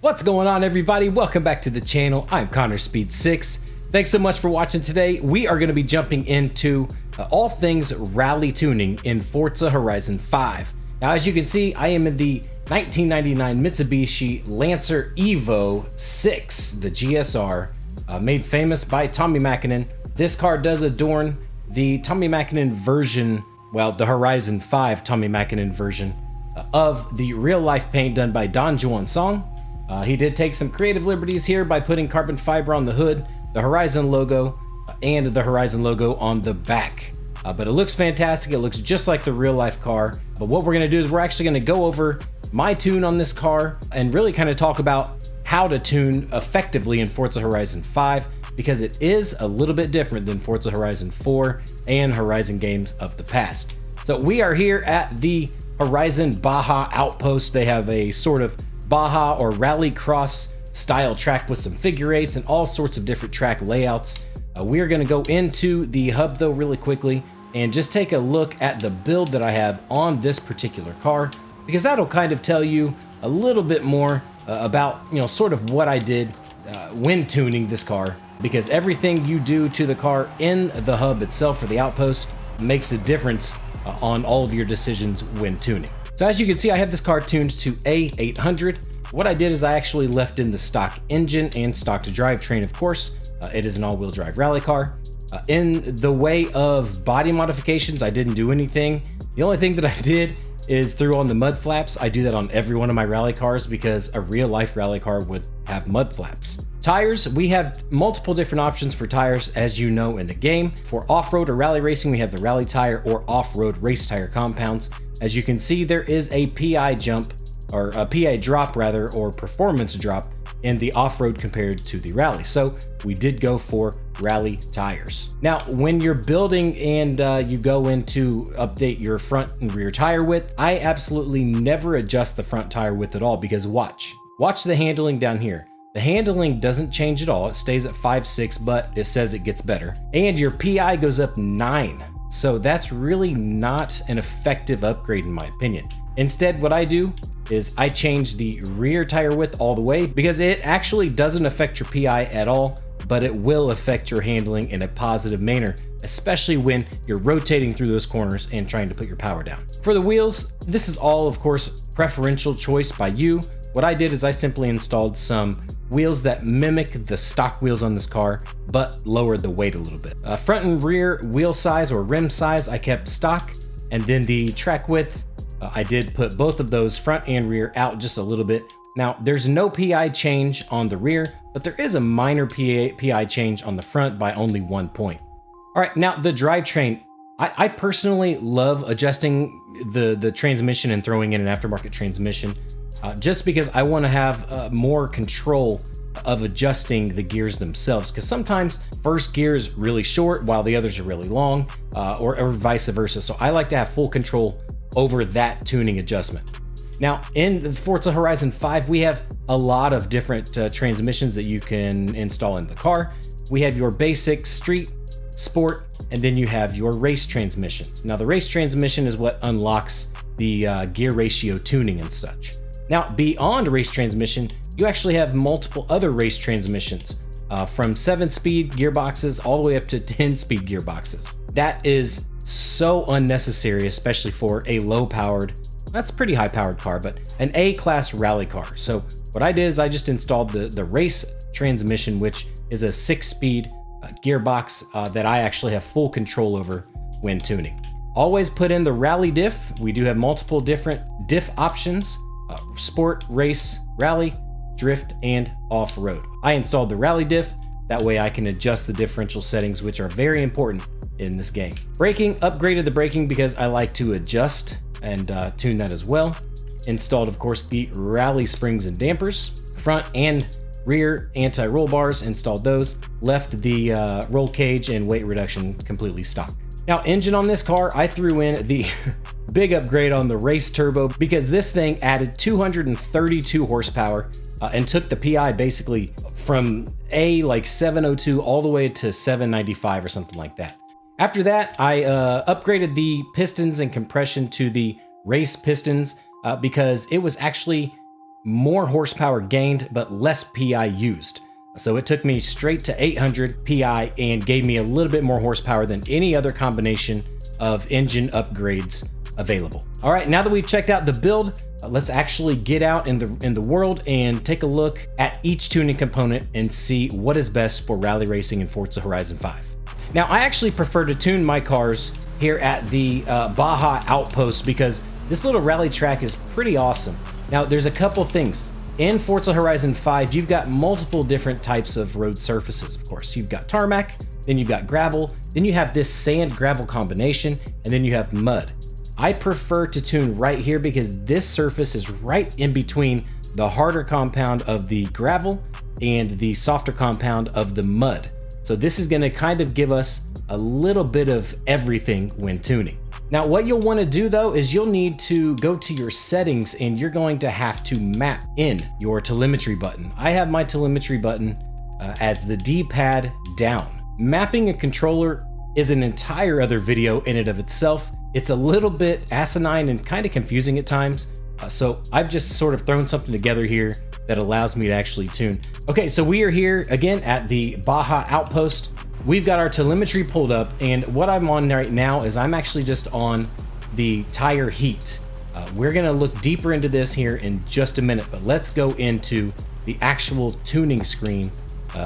What's going on, everybody? Welcome back to the channel. I'm Connor Speed 6. Thanks so much for watching today. We are going to be jumping into all things rally tuning in Forza Horizon 5. Now, as you can see, I am in the 1999 Mitsubishi Lancer Evo VI, the GSR, made famous by Tommi Mäkinen. This car does adorn the Tommi Mäkinen version, well, the Horizon 5 Tommi Mäkinen version of the real-life paint done by Don Juan Song. He did take some creative liberties here by putting carbon fiber on the hood, the Horizon logo, and the Horizon logo on the back. But it looks fantastic. It looks just like the real-life car. But what we're going to do is we're actually going to go over my tune on this car and really kind of talk about how to tune effectively in Forza Horizon 5, because it is a little bit different than Forza Horizon 4 and Horizon games of the past. So we are here at the Horizon Baja Outpost. They have a sort of Baja or rally cross style track with some figure eights and all sorts of different track layouts. We are going to go into the hub though really quickly and just take a look at the build that I have on this particular car, because that'll kind of tell you a little bit more about, sort of what I did when tuning this car, because everything you do to the car in the hub itself or the outpost makes a difference on all of your decisions when tuning. So as you can see, I have this car tuned to A800. What I did is I actually left in the stock engine and stock drivetrain, of course. It is an all-wheel drive rally car. In the way of body modifications, I didn't do anything. The only thing that I did is threw on the mud flaps. I do that on every one of my rally cars because a real-life rally car would have mud flaps. Tires, we have multiple different options for tires, as you know, in the game. For off-road or rally racing, we have the rally tire or off-road race tire compounds. As you can see, there is a PI jump, or a PI drop rather, or performance drop in the off-road compared to the rally. So we did go for rally tires. Now, when you're building and you go in to update your front and rear tire width, I absolutely never adjust the front tire width at all, because watch the handling down here. The handling doesn't change at all. It stays at 5.6, but it says it gets better. And your PI goes up 9. So that's really not an effective upgrade in my opinion. Instead, what I do is I change the rear tire width all the way, because it actually doesn't affect your PI at all, but it will affect your handling in a positive manner, especially when you're rotating through those corners and trying to put your power down. For the wheels, this is all, of course, preferential choice by you. What I did is I simply installed some wheels that mimic the stock wheels on this car, but lowered the weight a little bit. Front and rear wheel size or rim size, I kept stock, and then the track width, I did put both of those front and rear out just a little bit. Now, there's no PI change on the rear, but there is a minor PI change on the front by only 1 point. All right, now the drivetrain. I personally love adjusting the transmission and throwing in an aftermarket transmission, just because I want to have more control of adjusting the gears themselves, because sometimes first gear is really short while the others are really long, or vice versa. So I like to have full control over that tuning adjustment. Now, in the Forza Horizon 5, we have a lot of different transmissions that you can install in the car. We have your basic street, sport, and then you have your race transmissions. Now, the race transmission is what unlocks the gear ratio tuning and such. Now, beyond race transmission, you actually have multiple other race transmissions, from 7-speed gearboxes all the way up to 10-speed gearboxes. That is so unnecessary, especially for a low-powered, that's pretty high-powered car, but an A-class rally car. So what I did is I just installed the race transmission, which is a 6-speed gearbox that I actually have full control over when tuning. Always put in the rally diff. We do have multiple different diff options. Sport, race, rally, drift, and off-road. I installed the rally diff. That way I can adjust the differential settings, which are very important in this game. Braking, upgraded the braking because I like to adjust and tune that as well. Installed, of course, the rally springs and dampers. Front and rear anti-roll bars, installed those. Left the roll cage and weight reduction completely stock. Now, engine on this car, I threw in the big upgrade on the race turbo, because this thing added 232 horsepower and took the PI basically from like 702 all the way to 795 or something like that. After that, I upgraded the pistons and compression to the race pistons because it was actually more horsepower gained, but less PI used. So it took me straight to 800 PI and gave me a little bit more horsepower than any other combination of engine upgrades available. All right, now that we've checked out the build, let's actually get out in the world and take a look at each tuning component and see what is best for rally racing in Forza Horizon 5. Now, I actually prefer to tune my cars here at the Baja Outpost because this little rally track is pretty awesome. Now, there's a couple things. In Forza Horizon 5, you've got multiple different types of road surfaces, of course. You've got tarmac, then you've got gravel, then you have this sand-gravel combination, and then you have mud. I prefer to tune right here because this surface is right in between the harder compound of the gravel and the softer compound of the mud. So this is gonna kind of give us a little bit of everything when tuning. Now, what you'll want to do though is you'll need to go to your settings and you're going to have to map in your telemetry button. I have my telemetry button as the D-pad down. Mapping a controller is an entire other video in and of itself. It's a little bit asinine and kind of confusing at times. So I've just sort of thrown something together here that allows me to actually tune. Okay, so we are here again at the Baja Outpost. We've got our telemetry pulled up, and what I'm on right now is I'm actually just on the tire heat. We're gonna look deeper into this here in just a minute, but let's go into the actual tuning screen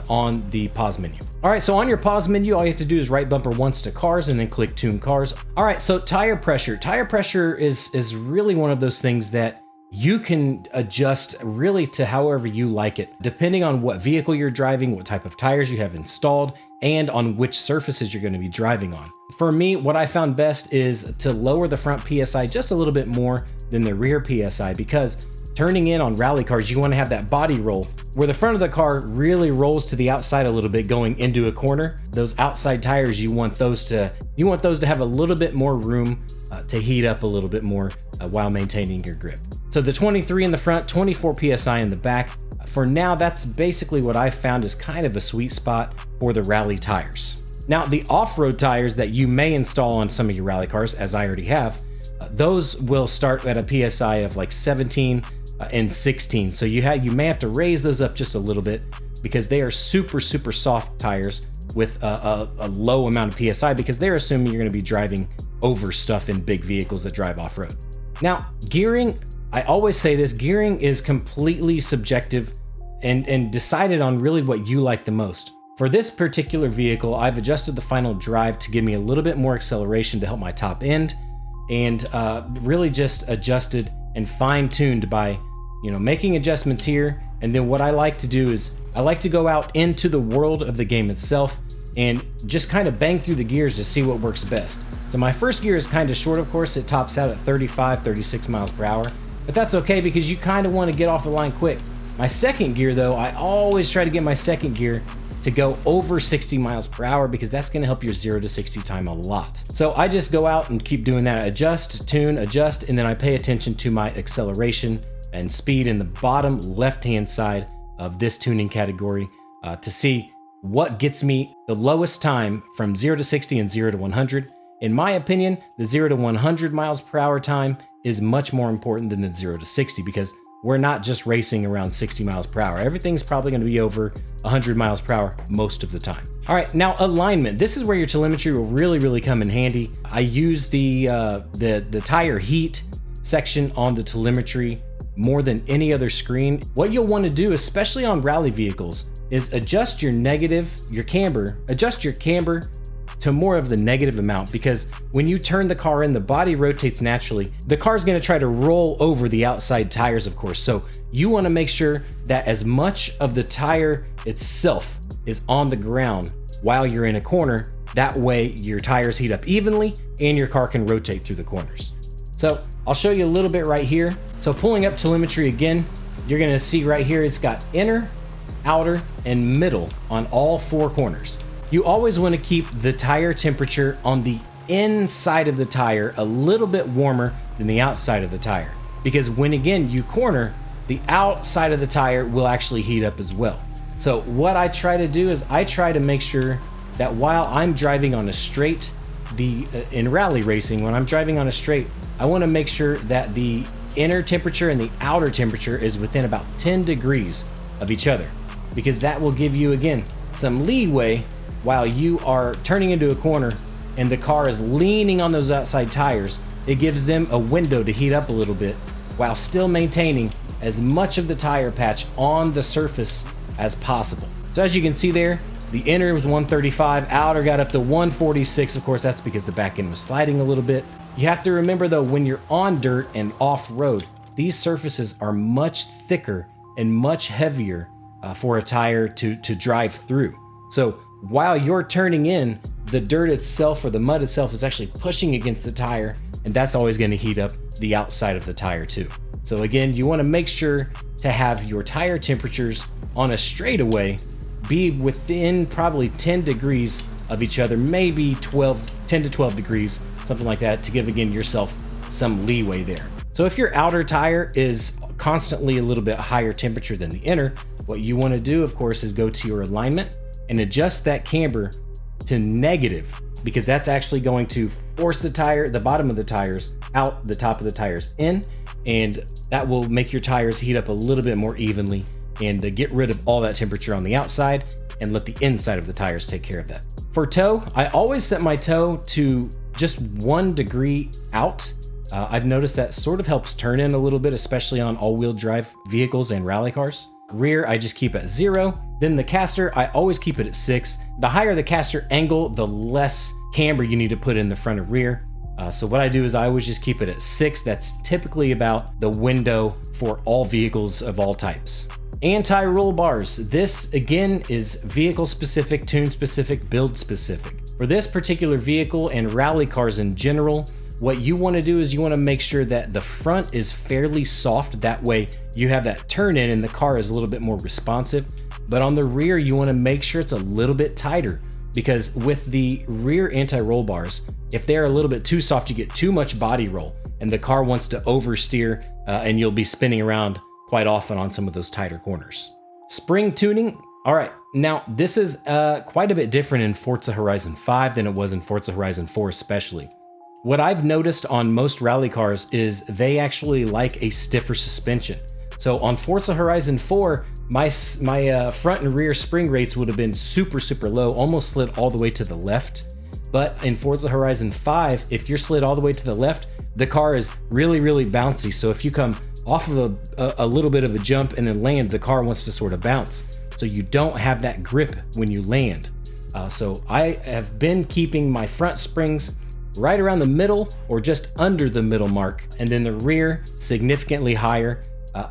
on the pause menu. All right, so on your pause menu, all you have to do is right bumper once to cars and then click tune cars. All right, so tire pressure. Tire pressure is really one of those things that you can adjust really to however you like it, depending on what vehicle you're driving, what type of tires you have installed, and on which surfaces you're going to be driving on. For me, what I found best is to lower the front PSI just a little bit more than the rear PSI, because turning in on rally cars, you want to have that body roll where the front of the car really rolls to the outside a little bit going into a corner. Those outside tires, you want those to have a little bit more room to heat up a little bit more while maintaining your grip. So the 23 in the front, 24 PSI in the back. For now, that's basically what I've found is kind of a sweet spot for the rally tires. Now, the off-road tires that you may install on some of your rally cars, as I already have, those will start at a PSI of like 17 and 16. So you may have to raise those up just a little bit because they are super soft tires with a low amount of PSI, because they're assuming you're going to be driving over stuff in big vehicles that drive off-road. Now, gearing, I always say this, gearing is completely subjective and decided on really what you like the most. For this particular vehicle, I've adjusted the final drive to give me a little bit more acceleration to help my top end, and really just adjusted and fine-tuned by, making adjustments here. And then what I like to do is I like to go out into the world of the game itself and just kind of bang through the gears to see what works best. So my first gear is kind of short, of course. It tops out at 35, 36 miles per hour, but that's okay because you kind of want to get off the line quick. My second gear though, I always try to get my second gear to go over 60 miles per hour because that's going to help your 0 to 60 time a lot. So I just go out and keep doing that. Adjust, tune, adjust, and then I pay attention to my acceleration and speed in the bottom left-hand side of this tuning category to see what gets me the lowest time from 0 to 60 and 0 to 100. In my opinion, the 0 to 100 miles per hour time is much more important than the 0 to 60 because we're not just racing around 60 miles per hour. Everything's probably going to be over 100 miles per hour most of the time. All right, now alignment. This is where your telemetry will really come in handy. I use the tire heat section on the telemetry more than any other screen. What you'll want to do, especially on rally vehicles, is adjust your camber to more of the negative amount, because when you turn the car in, the body rotates naturally. The car's going to try to roll over the outside tires, of course. So you want to make sure that as much of the tire itself is on the ground while you're in a corner. That way your tires heat up evenly and your car can rotate through the corners. So I'll show you a little bit right here. So pulling up telemetry again, you're going to see right here, it's got inner, outer, and middle on all four corners. You always want to keep the tire temperature on the inside of the tire a little bit warmer than the outside of the tire, because when again you corner, the outside of the tire will actually heat up as well. So what I try to do is I try to make sure that while I'm driving on a straight, in rally racing, when I'm driving on a straight, I want to make sure that the inner temperature and the outer temperature is within about 10 degrees of each other, because that will give you, again, some leeway while you are turning into a corner and the car is leaning on those outside tires. It gives them a window to heat up a little bit while still maintaining as much of the tire patch on the surface as possible. So as you can see there, the inner was 135, outer got up to 146. Of course, that's because the back end was sliding a little bit. You have to remember though, when you're on dirt and off-road, these surfaces are much thicker and much heavier for a tire to drive through. So while you're turning in, the dirt itself or the mud itself is actually pushing against the tire, and that's always going to heat up the outside of the tire too. So again, you want to make sure to have your tire temperatures on a straightaway be within probably 10 degrees of each other, maybe 10 to 12 degrees, something like that, to give, again, yourself some leeway there. So if your outer tire is constantly a little bit higher temperature than the inner, what you want to do, of course, is go to your alignment and adjust that camber to negative, because that's actually going to force the bottom of the tires out, the top of the tires in, and that will make your tires heat up a little bit more evenly and get rid of all that temperature on the outside and let the inside of the tires take care of that. For toe, I always set my toe to just 1 degree out. I've noticed that sort of helps turn in a little bit, especially on all-wheel drive vehicles and rally cars. Rear, I just keep at 0. Then the caster, I always keep it at 6. The higher the caster angle, the less camber you need to put in the front and rear. So what I do is I always just keep it at 6. That's typically about the window for all vehicles of all types. Anti-roll bars. This, again, is vehicle specific, tune specific, build specific. For this particular vehicle and rally cars in general, what you want to do is you want to make sure that the front is fairly soft. That way you have that turn in and the car is a little bit more responsive. But on the rear, you want to make sure it's a little bit tighter, because with the rear anti-roll bars, if they're a little bit too soft, you get too much body roll and the car wants to oversteer and you'll be spinning around quite often on some of those tighter corners. Spring tuning. All right, now this is quite a bit different in Forza Horizon 5 than it was in Forza Horizon 4 especially. What I've noticed on most rally cars is they actually like a stiffer suspension. So on Forza Horizon 4, my front and rear spring rates would have been super low, almost slid all the way to the left. But in Forza Horizon 5, if you're slid all the way to the left, the car is really bouncy. So if you come off of a little bit of a jump and then land, the car wants to sort of bounce. So you don't have that grip when you land. So I have been keeping my front springs right around the middle or just under the middle mark, and then the rear significantly higher,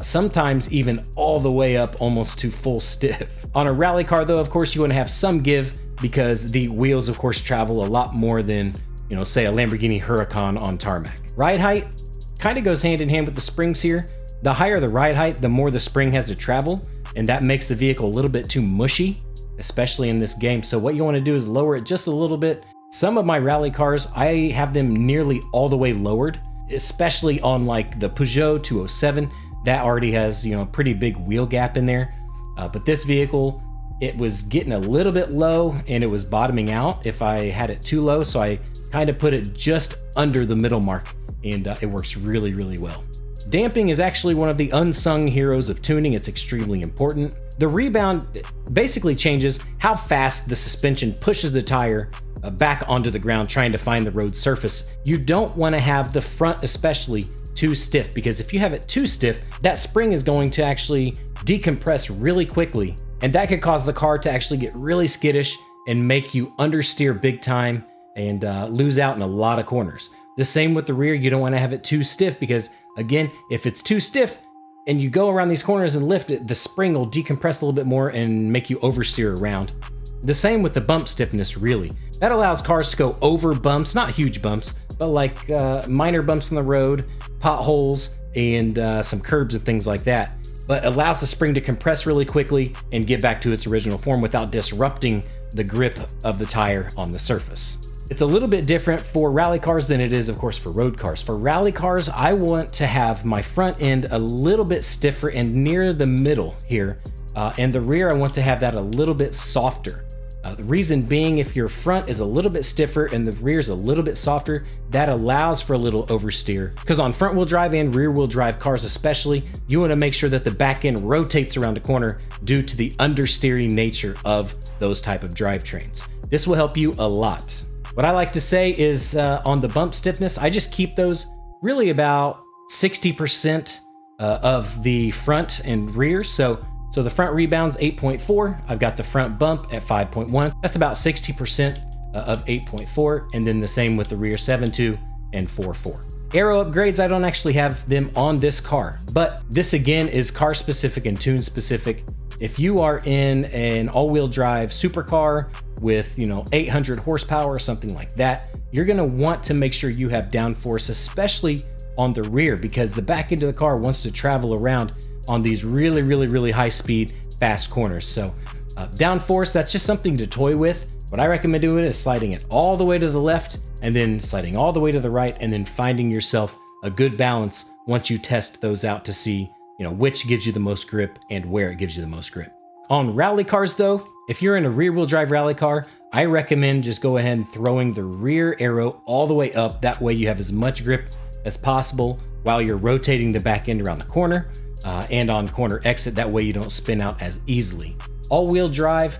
sometimes even all the way up almost to full stiff. On a rally car though, of course, you want to have some give, because the wheels of course travel a lot more than, say a Lamborghini Huracan on tarmac. Ride height kind of goes hand in hand with the springs here. The higher the ride height, the more the spring has to travel, and that makes the vehicle a little bit too mushy, especially in this game. So what you want to do is lower it just a little bit. Some of my rally cars, I have them nearly all the way lowered, especially on like the Peugeot 207. That already has, a pretty big wheel gap in there. But this vehicle, it was getting a little bit low and it was bottoming out if I had it too low. So I kind of put it just under the middle mark, and it works really well. Damping is actually one of the unsung heroes of tuning. It's extremely important. The rebound basically changes how fast the suspension pushes the tire back onto the ground, trying to find the road surface. You don't want to have the front especially too stiff, because if you have it too stiff, that spring is going to actually decompress really quickly, and that could cause the car to actually get really skittish and make you understeer big time and lose out in a lot of corners. The same with the rear. You don't want to have it too stiff, because again, if it's too stiff and you go around these corners and lift it, the spring will decompress a little bit more and make you oversteer around. The same with the bump stiffness, really. That allows cars to go over bumps, not huge bumps, but like minor bumps on the road, potholes, and some curbs and things like that. But allows the spring to compress really quickly and get back to its original form without disrupting the grip of the tire on the surface. It's a little bit different for rally cars than it is, of course, for road cars. For rally cars, I want to have my front end a little bit stiffer and near the middle here, and the rear, I want to have that a little bit softer. The reason being, if your front is a little bit stiffer and the rear is a little bit softer, that allows for a little oversteer. Because on front wheel drive and rear wheel drive cars especially, you want to make sure that the back end rotates around the corner due to the understeering nature of those type of drivetrains. This will help you a lot. What I like to say is on the bump stiffness, I just keep those really about 60% of the front and rear. So the front rebound's 8.4. I've got the front bump at 5.1. That's about 60% of 8.4. And then the same with the rear 7.2 and 4.4. Aero upgrades, I don't actually have them on this car, but this again is car specific and tune specific. If you are in an all-wheel drive supercar with, 800 horsepower or something like that, you're gonna want to make sure you have downforce, especially on the rear, because the back end of the car wants to travel around on these really high speed, fast corners. So downforce, that's just something to toy with. What I recommend doing is sliding it all the way to the left and then sliding all the way to the right, and then finding yourself a good balance once you test those out to see, which gives you the most grip and where it gives you the most grip. On rally cars though, if you're in a rear wheel drive rally car, I recommend just go ahead and throwing the rear aero all the way up. That way you have as much grip as possible while you're rotating the back end around the corner. And on corner exit, that way you don't spin out as easily. All-wheel drive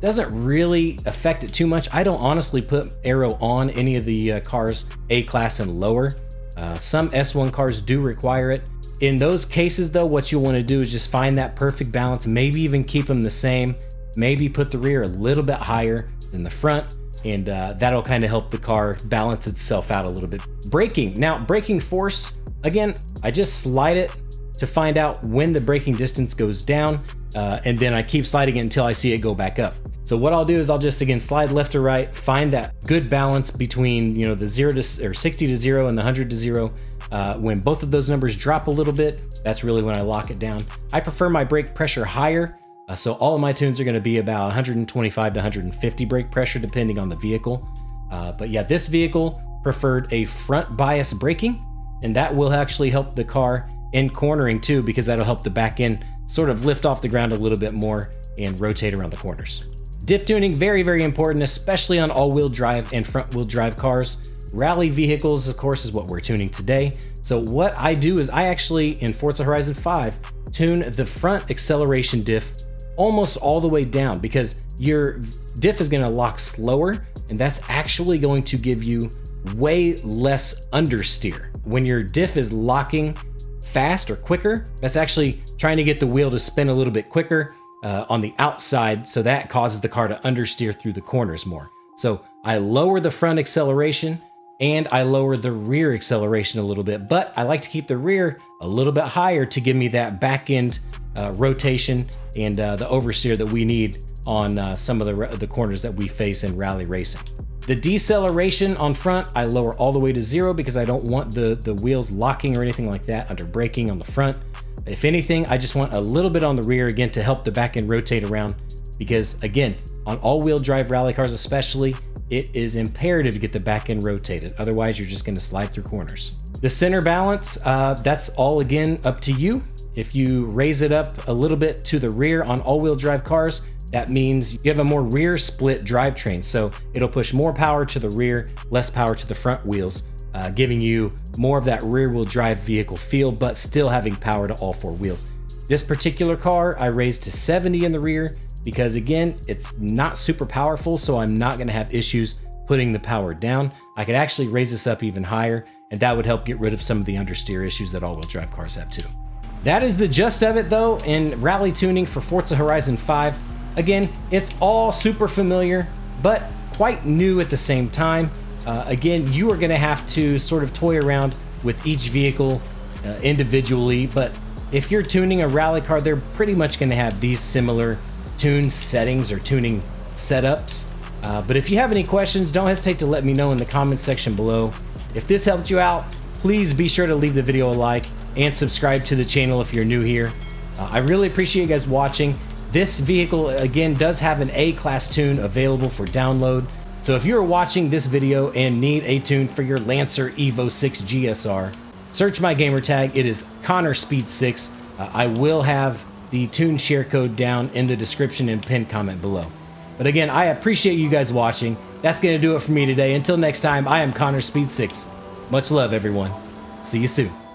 doesn't really affect it too much. I don't honestly put aero on any of the cars A-class and lower. Some S1 cars do require it. In those cases though, what you want to do is just find that perfect balance, maybe even keep them the same, maybe put the rear a little bit higher than the front, and that'll kind of help the car balance itself out a little bit. Braking, now braking force, again, I just slide it to find out when the braking distance goes down, and then I keep sliding it until I see it go back up. So what I'll do is I'll just again slide left to right, find that good balance between the 60 to 0 and the 100 to 0. When both of those numbers drop a little bit, that's really when I lock it down. I prefer my brake pressure higher, so all of my tunes are going to be about 125 to 150 brake pressure depending on the vehicle. But yeah, this vehicle preferred a front bias braking, and that will actually help the car in cornering too, because that'll help the back end sort of lift off the ground a little bit more and rotate around the corners. Diff tuning, very important, especially on all-wheel drive and front-wheel drive cars. Rally vehicles, of course, is what we're tuning today. So what I do is I actually, in Forza Horizon 5, tune the front acceleration diff almost all the way down, because your diff is going to lock slower, and that's actually going to give you way less understeer. When your diff is locking fast or quicker, that's actually trying to get the wheel to spin a little bit quicker on the outside, so that causes the car to understeer through the corners more. So I lower the front acceleration and I lower the rear acceleration a little bit, but I like to keep the rear a little bit higher to give me that back end rotation and the oversteer that we need on some of the corners that we face in rally racing. The deceleration on front, I lower all the way to 0 because I don't want the wheels locking or anything like that under braking on the front. If anything, I just want a little bit on the rear again to help the back end rotate around, because again, on all-wheel drive rally cars especially, it is imperative to get the back end rotated. Otherwise, you're just going to slide through corners. The center balance, that's all again up to you. If you raise it up a little bit to the rear on all-wheel drive cars, that means you have a more rear split drivetrain. So it'll push more power to the rear, less power to the front wheels, giving you more of that rear wheel drive vehicle feel, but still having power to all four wheels. This particular car, I raised to 70 in the rear because again, it's not super powerful, so I'm not gonna have issues putting the power down. I could actually raise this up even higher, and that would help get rid of some of the understeer issues that all-wheel drive cars have too. That is the gist of it though in rally tuning for Forza Horizon 5. Again, it's all super familiar, but quite new at the same time. Again, you are going to have to sort of toy around with each vehicle individually, but if you're tuning a rally car, they're pretty much going to have these similar tune settings or tuning setups. But if you have any questions, don't hesitate to let me know in the comments section below. If this helped you out, please be sure to leave the video a like and subscribe to the channel if you're new here. I really appreciate you guys watching. This vehicle, again, does have an A-class tune available for download. So if you're watching this video and need a tune for your Lancer Evo 6 GSR, search my gamer tag. It is ConnorSpeed6. I will have the tune share code down in the description and pinned comment below. But again, I appreciate you guys watching. That's going to do it for me today. Until next time, I am Connor Speed 6. Much love, everyone. See you soon.